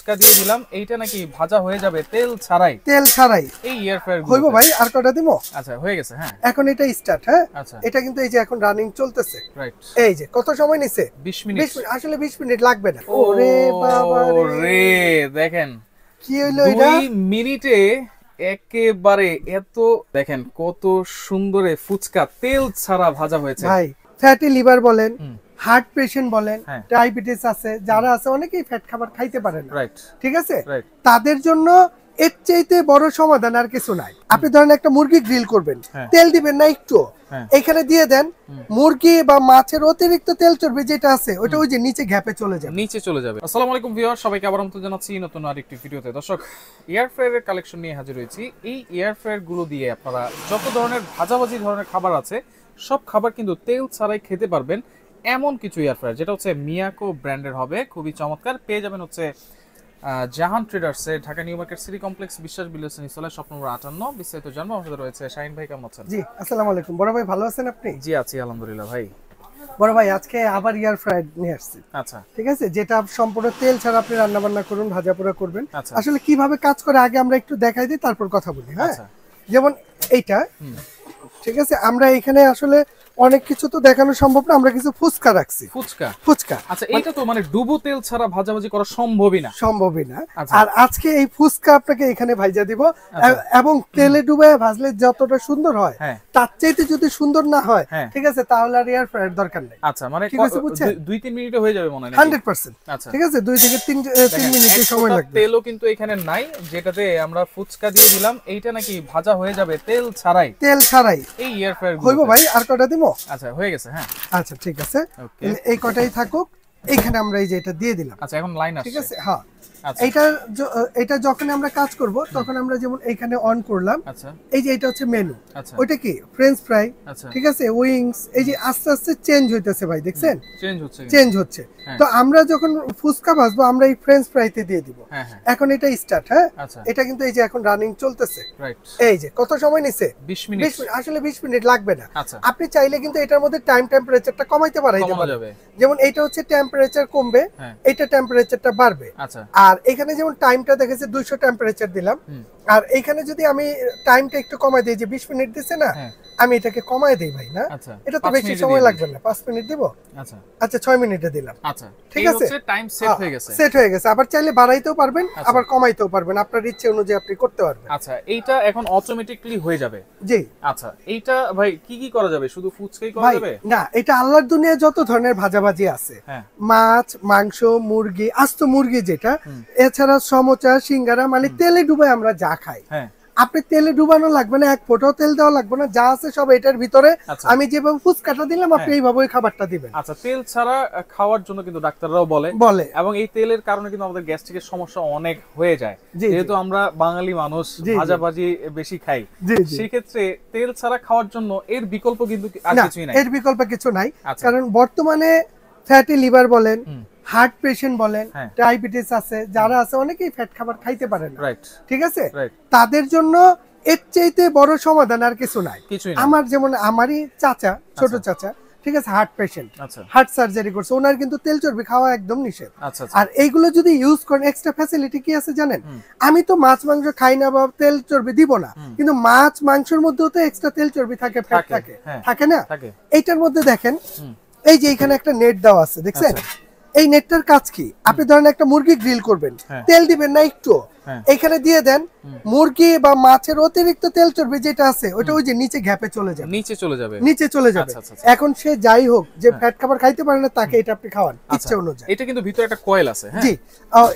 ফুচকা দিয়ে দিলাম, এইটা নাকি ভাজা হয়ে যাবে তেল ছাড়াই। এই এয়ার ফ্রায়ার হইবো ভাই, আর কটা দিমো? আচ্ছা হয়ে গেছে। হ্যাঁ এখন এটা স্টার্ট। হ্যাঁ আচ্ছা, এটা কিন্তু এই যে এখন রানিং চলতেছে। রাইট। এই যে কত সময় নিছে? 20 মিনিট। আসলে 20 মিনিট লাগবে না। ওরে বাবা রে, দেখেন কি হইলো এটা? 2 মিনিটে একেবারে এত, দেখেন কত সুন্দরে ফুচকা তেল ছাড়া ভাজা হয়েছে। ভাই ফ্যাটি লিভার বলেন, হার্ট পেশেন্ট বলেন, ডায়াবেটিস আছে, যারা আছে অনেকেই ফ্যাট খাবার খাইতে পারে না, রাইট, ঠিক আছে? রাইট। তাদের জন্য এর চাইতে বড় সমাধান আর কিছু নাই। আপনি ধরেন একটা মুরগি গ্রিল করবেন, তেল দিবেন না একটু, এখানে দিয়ে দেন, মুরগি বা মাছের অতিরিক্ত তেল চর্বি যেটা আছে ওটা ওই যে নিচে গ্যাপে চলে যাবে। আসসালামু আলাইকুম ভিউয়ার, সবাইকে আবার আমন্ত্রণ জানাচ্ছি নতুন আরেকটি ভিডিওতে। দর্শক, এয়ার ফ্রায়ারের কালেকশন নিয়ে হাজির হয়েছি। এই এয়ার ফ্রায়ার গুলো দিয়ে আপনারা যত ধরনের ভাজাভাজি ধরনের খাবার আছে সব খাবার কিন্তু তেল ছাড়াই খেতে পারবেন। এমন কিছু এয়ার ফ্রায়ার যেটা হচ্ছে মিয়াকো ব্র্যান্ডের হবে, খুবই চমৎকার। পেয়ে যাবেন হচ্ছে জাহান ট্রেডার্সে, Dhaka new market city complex, Biswas builders নিচতলায়, শপ নম্বর 58। বিস্তারিত জানবো, আমাদের সাথে রয়েছে শাহিন ভাই। কেমন আছেন? জি আসসালামু আলাইকুম বড় ভাই, ভালো আছেন আপনি? জি আছি আলহামদুলিল্লাহ ভাই। বড় ভাই আজকে আবার এয়ার ফ্রায়ার নিয়ে আসছি। আচ্ছা, ঠিক আছে, যেটা সম্পূর্ণ তেল ছাড়া আপনি রান্না বান্না করুন, ভাজা পোড়া করবেন। আচ্ছা। আসলে কিভাবে কাজ করে আগে আমরা একটু দেখাই দিই, তারপর কথা বলি। হ্যাঁ যেমন এইটা, ঠিক আছে, আমরা এখানে আসলে অনেক কিছু তো দেখানো সম্ভব না, আমরা কিছু ফুচকা রাখছি। ফুচকা আচ্ছা, এটা তো মানে ডুবো তেল ছাড়া ভাজাভাজি করা সম্ভবই না। আর আজকে এই ফুচকা আপনাকে এখানে ভাইজা দিব, এবং তেলে ডুবে ভাজলে যতটা সুন্দর হয় তার চাইতে যদি সুন্দর না হয়, ঠিক আছে, তাহলে আর এয়ার ফ্রায়ার দরকার নেই। আচ্ছা, মানে 2-3 মিনিটে হয়ে যাবে মনে হয় 100%। আচ্ছা ঠিক আছে, 2 থেকে 3 মিনিট সময় লাগবে। তেলও কিন্তু এখানে নাই, যেটাতে আমরা ফুচকা দিয়ে দিলাম, এইটা নাকি ভাজা হয়ে যাবে তেল ছাড়াই। এই এয়ার ফ্রায়ার হইবো ভাই, আর কটা দিমো? আচ্ছা হয়ে গেছে। হ্যাঁ আচ্ছা ঠিক আছে, এই কটাই থাকুক। এখানে আমরা এই যে এটা দিয়ে দিলাম। আচ্ছা, এখন লাইন আসছে, ঠিক আছে। হ্যাঁ এটা যখন আমরা কাজ করব তখন আমরা যেমন এখানে অন করলাম, এই যে এটা হচ্ছে মেনু, ওইটা কি ফ্রেঞ্চ ফ্রাই, ঠিক আছে, উইংস, এই যে আস্তে আস্তে চেঞ্জ হইতেছে ভাই, দেখছেন চেঞ্জ হচ্ছে। তো আমরা যখন ফুচকা ভাজবো আমরা এই ফ্রেঞ্চ ফ্রাইতে দিয়ে দিব। এখন এটা স্টার্ট। হ্যাঁ এটা কিন্তু এই যে এখন রানিং চলতেছে। এই যে কত সময় নিছে? 20 মিনিট। আসলে 20 মিনিট লাগবে না। আপনি চাইলে কিন্তু এটার মধ্যে টেম্পারেচারটা কমাইতে পারাইতে পারেন। যেমন এটা হচ্ছে টেম্পারেচার কমবে, এটা টেম্পারেচারটা বাড়বে। আর এখানে যেমন টাইমটা দেখেছে 200 টেম্পারেচার দিলাম, আর এখানে যদি আমি টাইমটা একটু কমাই দিই, যে 20 মিনিট দিছে না, আমি এটাকে কমাই দেই ভাই। না এটা তো বেশি সময় লাগবে না, 5 মিনিট দিব। আচ্ছা 6 মিনিটে দিলাম। ঠিক আছে, টাইম সেট হয়ে গেছে। আবার চাইলে বাড়াইতেও পারবেন, আবার কমাইতেও পারবেন, আপনার ইচ্ছে অনুযায়ী আপনি করতে পারবেন। আচ্ছা, এইটা এখন অটোমেটিক্যালি হয়ে যাবে? জি। আচ্ছা, এইটা ভাই কি করা যাবে? শুধু ফুচকাই করা যাবে? না, এটা আল্লাহর দুনিয়ায় যত ধরনের ভাজাভাজি আছে, মাছ, মাংস, মুরগি, আস্ত মুরগি যেটা, এছাড়া সমোচা, সিঙ্গারা, মানে তেলে ডুবাই আমরা যা খাই, আপনি তেলে ডুবানো লাগবে না, এক ফোঁটাও তেল দেওয়া লাগবে না, যা আছে সব এটার ভিতরে। আমি যেভাবে ফুচকাটা দিলাম আপনি এইভাবে ওই খাবারটা দিবেন। আচ্ছা, তেল ছাড়া খাওয়ার জন্য কিন্তু ডাক্তাররাও বলে, এবং এই তেলের কারণে কিন্তু আমাদের গ্যাস্ট্রিকের সমস্যা অনেক হয়ে যায়, যেহেতু আমরা বাঙালি মানুষ ভাজাভাজি বেশি খাই। সেই ক্ষেত্রে তেল ছাড়া খাওয়ার জন্য এর বিকল্প কিন্তু আর কিছুই নাই। এর বিকল্প কিছু নাই, কারণ বর্তমানে ফ্যাটি লিভার বলেন, হার্ট পেশেন্ট বলেন, ডায়াবেটিস আছে, যারা আছে অনেকেই ফ্যাট খাবার খাইতে পারে না, ঠিক আছে, তাদের জন্য এর চাইতে বড় সমাধান আর কিছু নাই। আমার যেমন আমারই চাচা, ছোট চাচা, ঠিক আছে, হার্ট পেশেন্ট, হার্ট সার্জারি করছে, ওনার কিন্তু তেল চর্বি খাওয়া একদম নিষেধ। আর এইগুলো যদি ইউজ করেন, এক্সট্রা ফ্যাসিলিটি কি আছে জানেন? আমি তো মাছ মাংস খাই না বা তেল চর্বি দিব না, কিন্তু মাছ মাংসের মধ্যেও তো এক্সট্রা তেল চর্বি থাকে, ফ্যাট থাকে না? এইটার মধ্যে দেখেন, এই যে এখানে একটা নেট দেওয়া আছে, দেখছেন? এই নেটটার কাজ কি? আপনি ধরেন একটা মুরগি গ্রিল করবেন, তেল দিবেন না একটু, এখানে দিয়ে দেন, মুরগি বা মাছের অতিরিক্ত তেল চর্বি যেটা আছে ওটা ওই যে নিচে গ্যাপে নিচে চলে যাবে। এখন সে যাই হোক, যে ফ্যাট খাবার খাইতে পারে না, তাকে এটা আপনি খাওয়ান ইচ্ছা অনুযায়ী। এটা কিন্তু ভিতরে একটা কয়েল আছে। জি,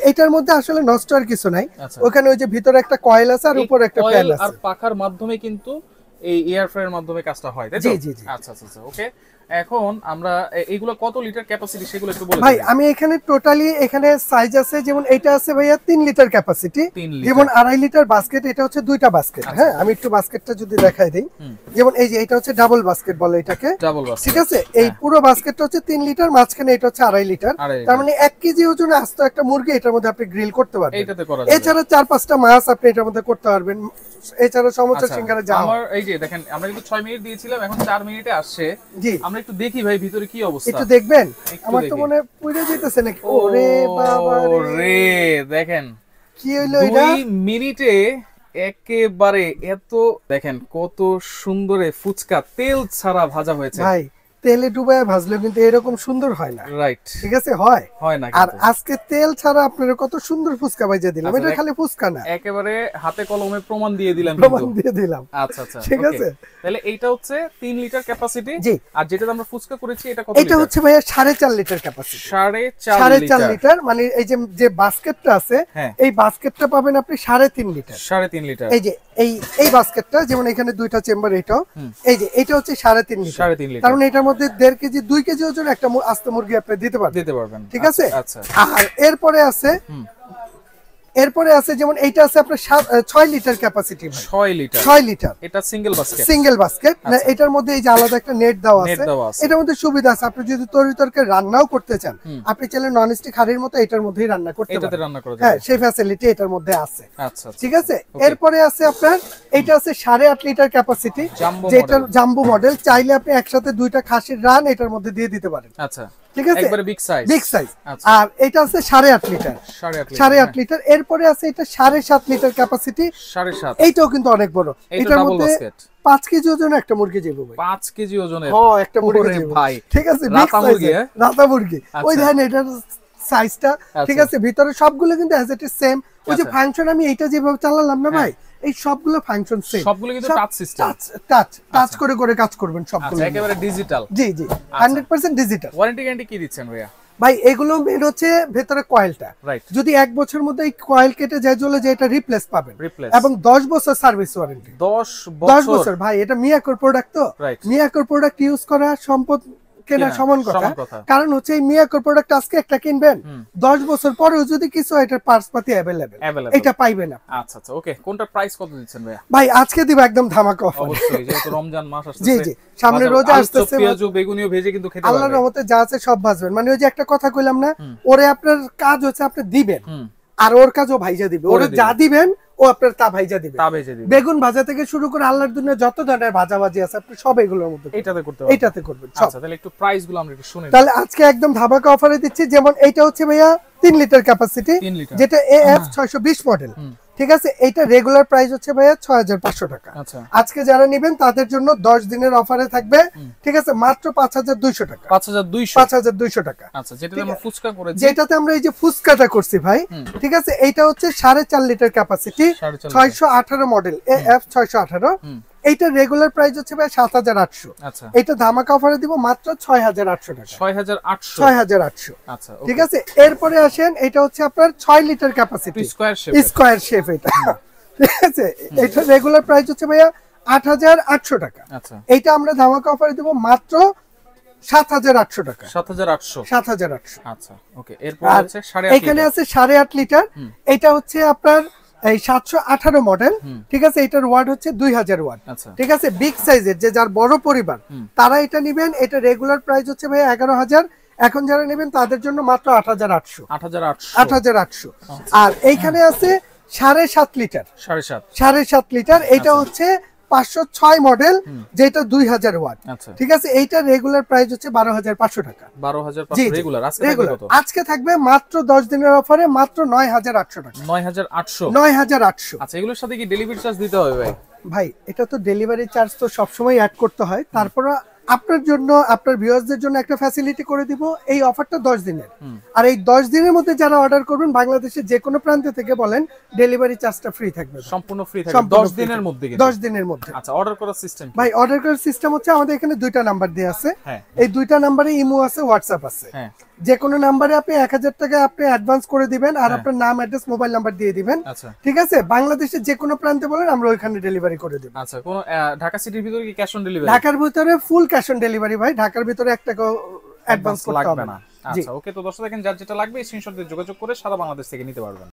এটার মধ্যে আসলে নষ্ট আর কিছু নাই, ওখানে ওই যে ভিতরে একটা কয়েল আছে আর উপরে একটা প্যান আছে, আর পাখার মাধ্যমে কিন্তু এই এয়ার ফ্রায়ারের মাধ্যমে কাজটা হয়, তাই তো? জি। আচ্ছা, ওকে। এখন আমরা এইগুলো কত লিটার ক্যাপাসিটি সেগুলো একটু বলে ভাই। আমি এখানে টোটালি এখানে সাইজ আছে, যেমন এটা আছে ভাইয়া 3 লিটার ক্যাপাসিটি, যেমন 2.5 লিটার বাস্কেট, এটা হচ্ছে 2টা বাস্কেট। হ্যাঁ আমি একটু বাস্কেটটা যদি দেখাই দেই, যেমন এই যে এটা হচ্ছে ডাবল বাস্কেট বলে এটাকে, ঠিক আছে। এই পুরো বাস্কেটটা হচ্ছে 3 লিটার, মাঝখানে এটা হচ্ছে 2.5 লিটার, তার মানে 1 কেজি ওজনে আস্ত একটা মুরগি এটার মধ্যে আপনি গ্রিল করতে পারবেন। এছাড়া 4-5টা মাছ আপনি এটার মধ্যে করতে পারবেন, এছাড়া সমোসা, সিঙ্গারা, যা। আমার এই যে দেখেন, আমরা কিন্তু 6 মিনিট দিয়েছিলাম, এখন 4 মিনিটে আসছে। আমরা একটু দেখি ভাই ভিতরে কি অবস্থা। একটু দেখবেন? আমার তো মনে পুরো যেতেছে নাকি। ওরে বাবা রে, দেখেন কি হইলো এটা। 2 মিনিটে একেবারে এত, দেখেন কত সুন্দরে ফুচকা তেল ছাড়া ভাজা হয়েছে ভাই। তেলে ডুবায় ভাজলে কিন্তু এরকম সুন্দর হয় না, রাইট? ঠিক আছে, হয় না। আর আজকে তেল ছাড়া আপনারা কত সুন্দর ফুচকা ভাইজা দিলাম। এটা খালি ফুচকা না, একেবারে হাতে কলমে প্রমাণ দিয়ে দিলাম। আচ্ছা, ঠিক আছে। তাহলে এইটা হচ্ছে 3 লিটার ক্যাপাসিটি। জি। আর যেটা আমরা ফুচকা করেছি এটা কত লিটার? এটা হচ্ছে ভাইয়া 4.5 লিটার ক্যাপাসিটি। 4.5 লিটার মানে এই যে বাস্কেটটা আছে, এই বাস্কেটটা পাবেন আপনি 3.5 লিটার। 3.5 লিটার। এই যে এই বাস্কেটটা, যেমন এখানে দুইটা চেম্বার, এটাও এই যে এটা হচ্ছে 3.5 লিটার। কারণ এটার মধ্যে 1.5 কেজি 2 কেজি ওজন একটা আস্ত মুরগি আপনি দিতে পারবেন, ঠিক আছে। আর এরপরে আছে যেমন এইটা আছে আপনার 6 লিটার ক্যাপাসিটি। 6 লিটার এটা সিঙ্গেল বাস্কেট না, এটার মধ্যে এই যে আলাদা একটা নেট দেওয়া আছে। এটার মধ্যে সুবিধা আছে, আপনি যদি তরকারি রান্নাও করতে চান, আপনি চাইলে ননস্টিক হাঁড়ির মতো এটার মধ্যেই রান্না করতে পারেন। হ্যাঁ, সেই ফ্যাসিলিটি এটার মধ্যে আছে। আচ্ছা, ঠিক আছে। এরপরে আছে আপনার এইটা আছে 8.5 লিটার ক্যাপাসিটি, যেটা জাম্বো মডেল। চাইলে আপনি একসাথে দুইটা খাসির রান এটার মধ্যে দিয়ে দিতে পারেন। আচ্ছা, ঠিক আছে, একবারে বিগ সাইজ। আর এটা আছে 8.5 লিটার। 8.5 লিটার। এরপরে আছে এটা 7.5 লিটার ক্যাপাসিটি। 7.5, এইটাও কিন্তু অনেক বড়। এটার মধ্যে 5 কেজি ওজন একটা মুরগি যাবে ভাই। 5 কেজি ওজনের একটা মুরগি যাবে ভাই, ঠিক আছে। রাতা মুরগি ওই দেখেন এটার সাইজটা, ঠিক আছে। ভিতরে সবগুলো কিন্তু অ্যাজ ইট ইজ সেম। ওই যে ফাংশন আমি এইটা যেভাবে চালালাম না ভাই, এই সবগুলো ফাংশন সেম, সবগুলো কিন্তু টাচ সিস্টেম। টাচ করে কাজ করবেন সবগুলো, একেবারে ডিজিটাল। জি 100% ডিজিটাল। ওয়ারেন্টি গ্যারান্টি কি দিচ্ছেন ভাই? এগুলো মেন হচ্ছে ভেতরে কয়েলটা, যদি 1 বছরের মধ্যে এই কয়েল কেটে যায় চলে যে এটা রিপ্লেস পাবেন, এবং 10 বছর সার্ভিস ওয়ারেন্টি। 10 বছর ভাই। এটা মিয়াকোর প্রোডাক্ট, তো মিয়াকোর প্রোডাক্ট ইউজ করা সম্পদ কেনা সমান কথা। কারণ হচ্ছে এই মিয়াকোর প্রোডাক্ট আজকে একটা কিনবেন, 10 বছর পরেও যদি কিছু এটার পার্টস পাতি अवेलेबल এটা পাইবেন না। আচ্ছা, ওকে। কোনটা প্রাইস কত দিচ্ছেন ভাই? ভাই আজকে দিব একদম ধামাকা অফার। অবশ্যই, যেহেতু রমজান মাস আসছে। জি সামনে রোজা আসছে, পেঁয়াজ বেগুনিও ভেজে কিন্তু খেতে পারবেন। আল্লাহর রহমতে যা আছে সব ভাজবেন। মানে ওই যে একটা কথা কইলাম না, ওরে আপনার কাজ হচ্ছে আপনি দিবেন, আর ওর কাজও ভাইজা দিবে। ওরে যা দিবেন ও আপনার তা ভাইজা দিবে। বেগুন ভাজা থেকে শুরু করে আল্লাহর দুনিয়া যত ধরনের ভাজাভাজি আছে আপনি সব এগুলোর মধ্যে এটাতে করবেন। আচ্ছা, তাহলে একটু প্রাইস গুলো আমরা একটু শুনি। তাহলে আজকে একদম ধামাকা অফারে দিচ্ছি। যেমন এইটা হচ্ছে ভাইয়া 3 লিটার ক্যাপাসিটি, যেটা AF 620 মডেল, ঠিক আছে। এটা রেগুলার প্রাইস হচ্ছে ভাইয়া 6500 টাকা। আজকে যারা নেবেন তাদের জন্য 10 দিনের অফারে থাকবে, ঠিক আছে, মাত্র 5200 টাকা। 5200 টাকা। আচ্ছা, যেটাতে আমরা ফুচকা করেছি, যেটাতে আমরা এই যে ফুচকাটা করছি ভাই, ঠিক আছে। এইটা হচ্ছে 4.5 লিটার ক্যাপাসিটি, 618 মডেল, AF 618। এইটা রেগুলার প্রাইস হচ্ছে ভাই 7800। আচ্ছা, এটা ধামাকা অফারে দিব মাত্র 6800 টাকা। 6800। আচ্ছা, ঠিক আছে। এরপরে আসেন, এটা হচ্ছে আপনার 6 লিটার ক্যাপাসিটি, স্কয়ার শেপ এটা, ঠিক আছে। এটা রেগুলার প্রাইস হচ্ছে ভাইয়া 8800 টাকা। আচ্ছা, এইটা আমরা ধামাকা অফারে দিব মাত্র 7800 টাকা। 7800। আচ্ছা, ওকে। এরপর হচ্ছে 8.5, এখানে আছে 8.5 লিটার। এটা হচ্ছে আপনার এই 718 মডেল, ঠিক আছে। এটার ওয়াট হচ্ছে 2000 ওয়াট, ঠিক আছে। বিগ সাইজের যে যার বড় পরিবার তারা এটা নেবেন। এটা রেগুলার প্রাইস হচ্ছে ভাই 11000। এখন যারা নেবেন তাদের জন্য মাত্র 8800। আর এইখানে আছে 7.5 লিটার, 7.5 লিটার। এটা হচ্ছে 506 মডেল, যেটা 2000 ওয়াট, ঠিক আছে। এইটা রেগুলার প্রাইস হচ্ছে 12500 টাকা। 12500 রেগুলার। আজকে থাকবে মাত্র 10 দিনের অফারে মাত্র 9800 টাকা। 9800। আচ্ছা, এগুলোর সাথে কি ডেলিভারি চার্জ দিতে হবে ভাই? ভাই এটা তো ডেলিভারি চার্জ তো সবসময় অ্যাড করতে হয়। তারপর আপনার জন্য, আপনার ভিউয়ার্সদের জন্য একটা ফ্যাসিলিটি করে দিব। এই অফারটা 10 দিনের, আর এই 10 দিনের মধ্যে যারা অর্ডার করবেন বাংলাদেশের যে কোনো প্রান্ত থেকে বলেন, ডেলিভারি চার্জটা ফ্রি থাকবে, সম্পূর্ণ ফ্রি থাকবে 10 দিনের মধ্যে। 10 দিনের মধ্যে। আচ্ছা, অর্ডার করার সিস্টেম ভাই? অর্ডার করার সিস্টেম হচ্ছে আমাদের এখানে 2টা নাম্বার দেয়া আছে। এই 2টা নাম্বারে ইমো আছে, হোয়াটসঅ্যাপ আছে। যে কোনো নাম্বারে আপনি 1000 টাকা আপনি অ্যাডভান্স করে দিবেন, আর আপনার নাম, অ্যাড্রেস, মোবাইল নাম্বার দিয়ে দিবেন, ঠিক আছে। বাংলাদেশের যে কোনো প্রান্তে বলেন, আমরা ওইখানে ডেলিভারি করে দেব। আচ্ছা, কোন ঢাকা সিটির ভিতরে কি ক্যাশ অন ডেলিভারি? ঢাকার ভিতরে ফুল ক্যাশ অন ডেলিভারি ভাই। ঢাকার ভিতরে 1 টাকা অ্যাডভান্স করতে হবে না। আচ্ছা, ওকে। তো দর্শক দেখেন, যার যেটা লাগবে স্ক্রিনশট দিয়ে যোগাযোগ করে সারা বাংলাদেশ থেকে নিতে পারবেন।